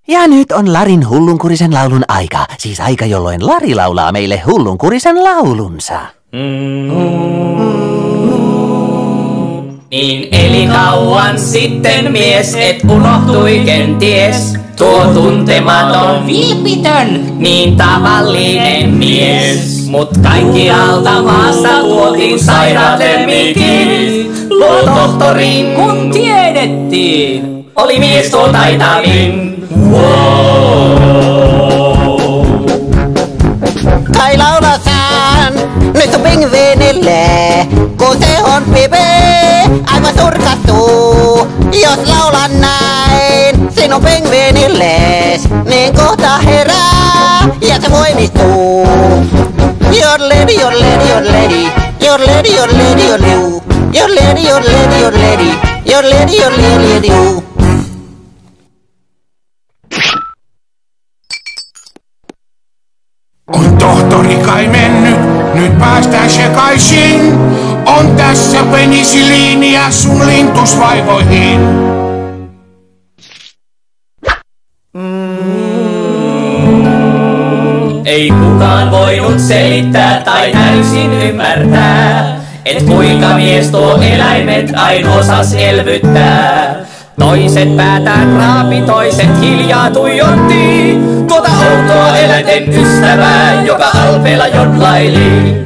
Ja nyt on Larin hullunkurisen laulun aika. Siis aika, jolloin Lari laulaa meille hullunkurisen laulunsa. Niin eli kauan sitten mies, et unohtui kenties. Tuo tuntematon, vilpitön, niin tavallinen mies. Mut kaikkialta maasta tuotiin sairaat lemmikit. Luo tohtoriin, kun tiedettiin, oli mies tuo taitavin. Kai laulasaan nyt sun pingviinille, kun se on pipe, aivan surkastuu. Jos laulan näin sinun pingviinilles, niin kohta herää ja se voimistuu. Your lady, your lady, your lady, your lady, your lady, your lady, your lady, your lady, your lady, your lady, your lady, your lady. On tohtori kai mennyt, nyt päästään sekaisin. On tässä penisiliiniä sun lintusvaivoihin. Ei kukaan voinut selittää tai täysin ymmärtää, et kuinka mies tuo eläimet ain osas elvyttää. Toiset päätään raapi, toiset hiljaa tuijotti tuota outoa eläinten ystävää, joka alpeella jodlaili.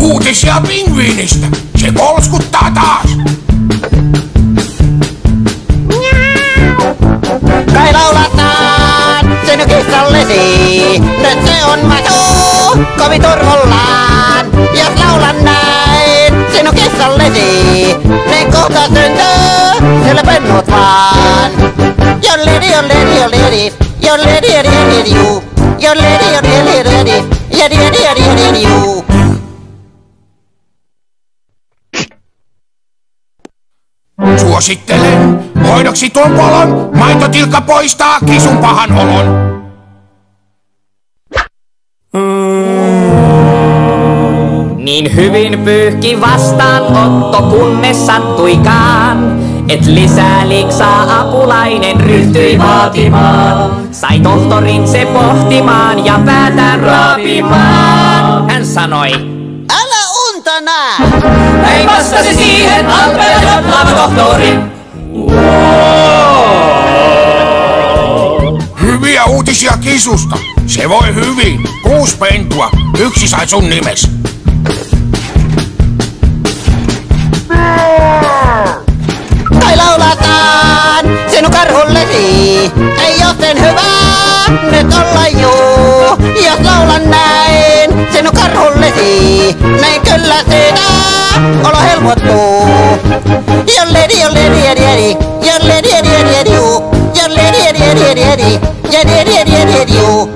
Uutisia pingviinistä, se polskuttaa taas. Kai laulataan sen kissallesi, nyt se on mato, kovin turvollaan. Jos laulan näin sinun kissallesi, niin kohta syntyy sille pennut vaan. Your lady, your lady, your lady, your lady, your lady, you. Your lady, your lady, your lady, your lady, your lady, you. Suosittelen hoidoksi tuon polon, maitotilkka poistaa kisun pahan olon. Niin hyvin pyyhki vastaanotto, kunnes sattuikaan, et lisää liksaa apulainen ryhtyi vaatimaan. Sai tohtorin se pohtimaan ja päätään raapimaan. Hän sanoi, Älä unta nää! näin vastasi siihen alpeella jodlaava tohtori. Hyviä uutisia kisusta. Se voi hyvin. 6 pentua. 1 sai sun nimes. Kai laulataan sinun karhullesi, ei oo sen hyvä nyt olla juu. Jos laulan näin sinun karhullesi, näin kyllä siitä olo helpottuu. Your lady, your lady, your lady, your lady, your lady, your you. Your lady, your lady, your lady, your lady, your lady, you.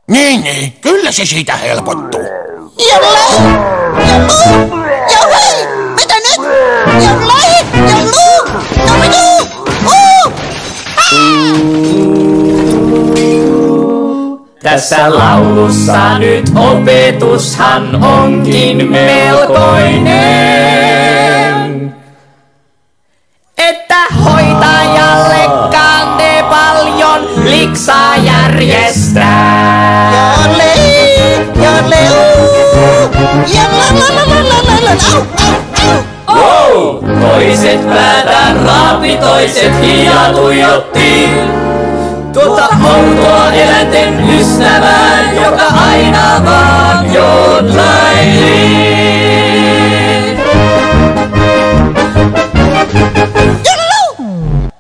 Niin, kyllä se siitä helpottuu. Jollei! Jollu! Johei! Mitä nyt? Jollei! Jollu! Jomitu! Tässä laulussa nyt opetushan onkin melkoinen, että hoitajallekaan ne paljon liksaa järjestää. Jollei! Jollei! Jollalalalalalalala! Au! Au! Au! Wow! Toiset päätään raapi, toiset hiljaa tuijotti tuota outoa eläinten